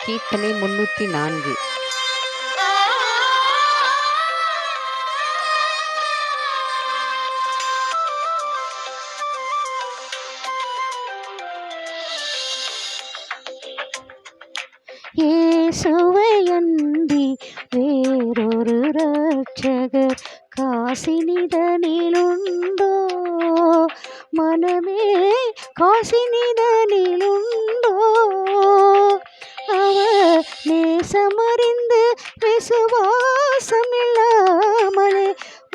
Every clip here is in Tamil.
கீர்த்தனை 304. இயேசுவையன்றி வேறொரு இரட்சகர் காசினிதனிலுண்டோ? மனமே காசினிதனிலுண்டோ? அவர் நேசமறிந்து விசுவாசமில்லாமலே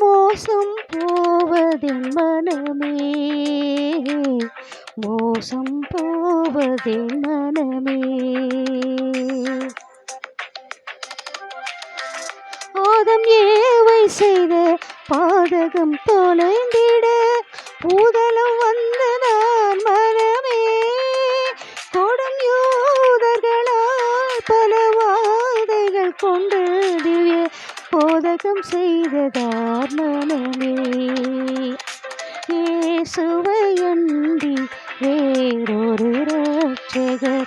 மோசம் போவதின் மனமே, மோசம் போவதின் மனமே. ஆதம் ஏவை செய்த பாதகம் தொலைந்திட பூதலம் வந்ததான் மனமே. கொடும் யூதர்களால் பல வாதைகள் கொண்டு திவ்ய போதகம் செய்ததார் மனமே. இயேசுவையன்றி வேறொரு இரட்சகர்